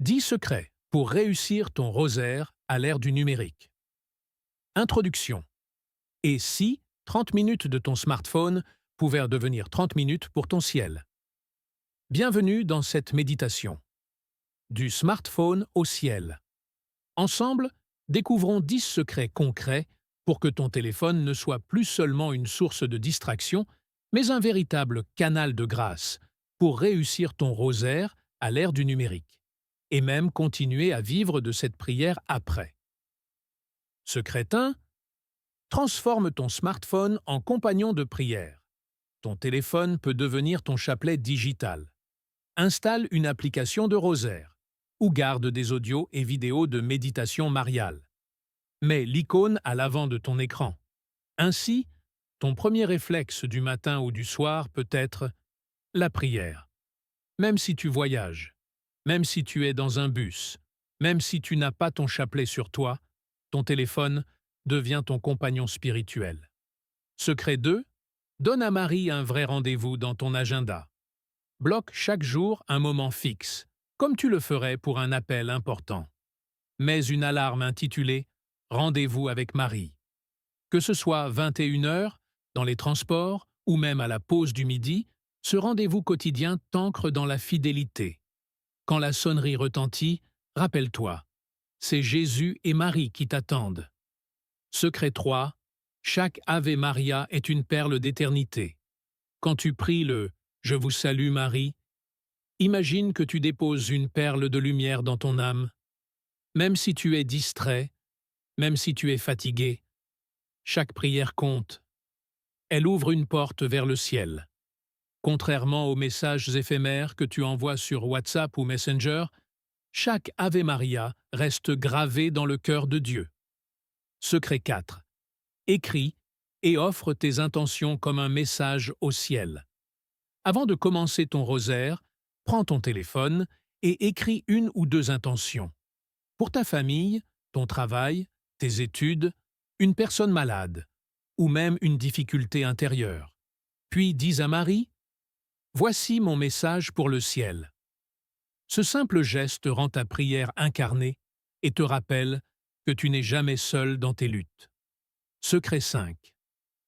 10 secrets pour réussir ton rosaire à l'ère du numérique. Introduction. Et si 30 minutes de ton smartphone pouvaient devenir 30 minutes pour ton ciel? Bienvenue dans cette méditation. Du smartphone au ciel. Ensemble, découvrons 10 secrets concrets pour que ton téléphone ne soit plus seulement une source de distraction, mais un véritable canal de grâce pour réussir ton rosaire à l'ère du numérique, et même continuer à vivre de cette prière après. Secret 1. Transforme ton smartphone en compagnon de prière. Ton téléphone peut devenir ton chapelet digital. Installe une application de rosaire ou garde des audios et vidéos de méditation mariale. Mets l'icône à l'avant de ton écran. Ainsi, ton premier réflexe du matin ou du soir peut être la prière. Même si tu voyages, même si tu es dans un bus, même si tu n'as pas ton chapelet sur toi, ton téléphone devient ton compagnon spirituel. Secret 2. Donne à Marie un vrai rendez-vous dans ton agenda. Bloque chaque jour un moment fixe, comme tu le ferais pour un appel important. Mets une alarme intitulée « Rendez-vous avec Marie ». Que ce soit 21 heures, dans les transports ou même à la pause du midi, ce rendez-vous quotidien t'ancre dans la fidélité. Quand la sonnerie retentit, rappelle-toi, c'est Jésus et Marie qui t'attendent. Secret 3. Chaque Ave Maria est une perle d'éternité. Quand tu pries le « Je vous salue Marie », imagine que tu déposes une perle de lumière dans ton âme. Même si tu es distrait, même si tu es fatigué, chaque prière compte. Elle ouvre une porte vers le ciel. Contrairement aux messages éphémères que tu envoies sur WhatsApp ou Messenger, chaque Ave Maria reste gravé dans le cœur de Dieu. Secret 4. Écris et offre tes intentions comme un message au ciel. Avant de commencer ton rosaire, prends ton téléphone et écris une ou deux intentions. Pour ta famille, ton travail, tes études, une personne malade, ou même une difficulté intérieure. Puis dis à Marie « Voici mon message pour le ciel ». Ce simple geste rend ta prière incarnée et te rappelle que tu n'es jamais seul dans tes luttes. Secret 5.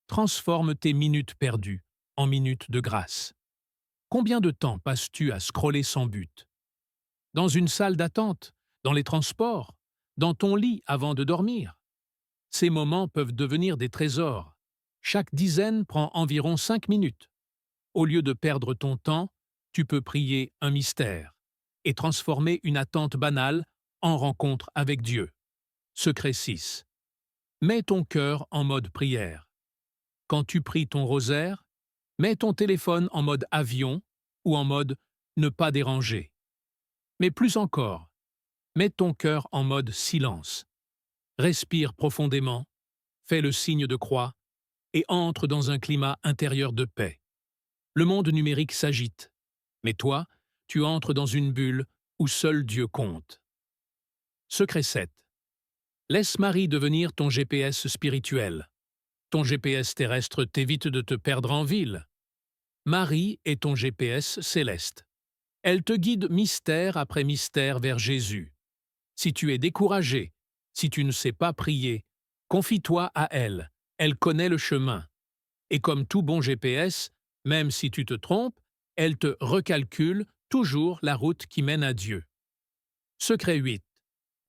Transforme tes minutes perdues en minutes de grâce. Combien de temps passes-tu à scroller sans but? Dans une salle d'attente, dans les transports, dans ton lit avant de dormir? Ces moments peuvent devenir des trésors. Chaque dizaine prend environ 5 minutes. Au lieu de perdre ton temps, tu peux prier un mystère et transformer une attente banale en rencontre avec Dieu. Secret 6. Mets ton cœur en mode prière. Quand tu pries ton rosaire, mets ton téléphone en mode avion ou en mode ne pas déranger. Mais plus encore, mets ton cœur en mode silence. Respire profondément, fais le signe de croix et entre dans un climat intérieur de paix. Le monde numérique s'agite, mais toi, tu entres dans une bulle où seul Dieu compte. Secret 7. Laisse Marie devenir ton GPS spirituel. Ton GPS terrestre t'évite de te perdre en ville. Marie est ton GPS céleste. Elle te guide mystère après mystère vers Jésus. Si tu es découragé, si tu ne sais pas prier, confie-toi à elle. Elle connaît le chemin. Et comme tout bon GPS, même si tu te trompes, elle te recalcule toujours la route qui mène à Dieu. Secret 8.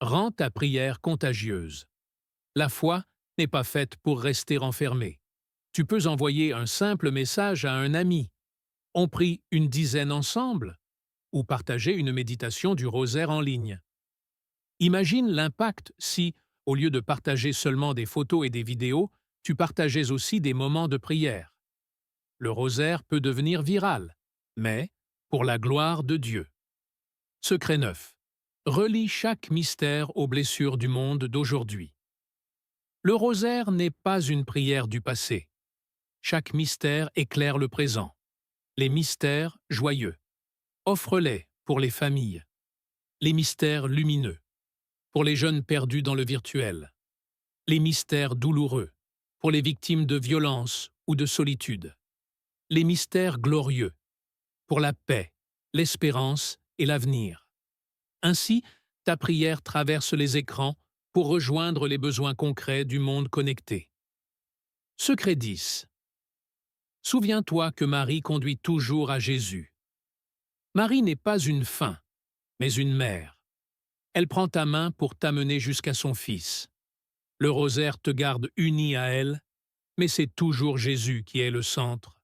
Rends ta prière contagieuse. La foi n'est pas faite pour rester enfermée. Tu peux envoyer un simple message à un ami. On prie une dizaine ensemble ou partager une méditation du rosaire en ligne. Imagine l'impact si, au lieu de partager seulement des photos et des vidéos, tu partageais aussi des moments de prière. Le rosaire peut devenir viral, mais pour la gloire de Dieu. Secret 9. Relie chaque mystère aux blessures du monde d'aujourd'hui. Le rosaire n'est pas une prière du passé. Chaque mystère éclaire le présent. Les mystères joyeux. Offre-les pour les familles. Les mystères lumineux. Pour les jeunes perdus dans le virtuel. Les mystères douloureux. Pour les victimes de violence ou de solitude. Les mystères glorieux. Pour la paix, l'espérance et l'avenir. Ainsi, ta prière traverse les écrans pour rejoindre les besoins concrets du monde connecté. Secret 10. Souviens-toi que Marie conduit toujours à Jésus. Marie n'est pas une fin, mais une mère. Elle prend ta main pour t'amener jusqu'à son Fils. Le rosaire te garde uni à elle, mais c'est toujours Jésus qui est le centre.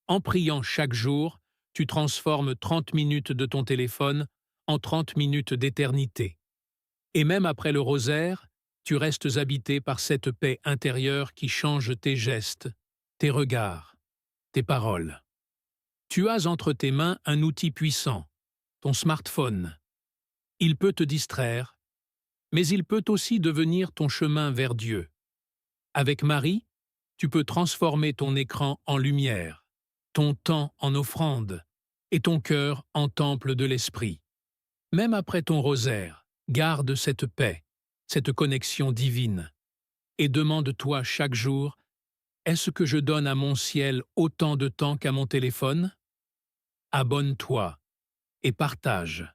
En priant chaque jour, tu transformes 30 minutes de ton téléphone en 30 minutes d'éternité. Et même après le rosaire, tu restes habité par cette paix intérieure qui change tes gestes, tes regards, tes paroles. Tu as entre tes mains un outil puissant, ton smartphone. Il peut te distraire, mais il peut aussi devenir ton chemin vers Dieu. Avec Marie, tu peux transformer ton écran en lumière, ton temps en offrande et ton cœur en temple de l'Esprit. Même après ton rosaire, garde cette paix, cette connexion divine, et demande-toi chaque jour: est-ce que je donne à mon ciel autant de temps qu'à mon téléphone? Abonne-toi et partage.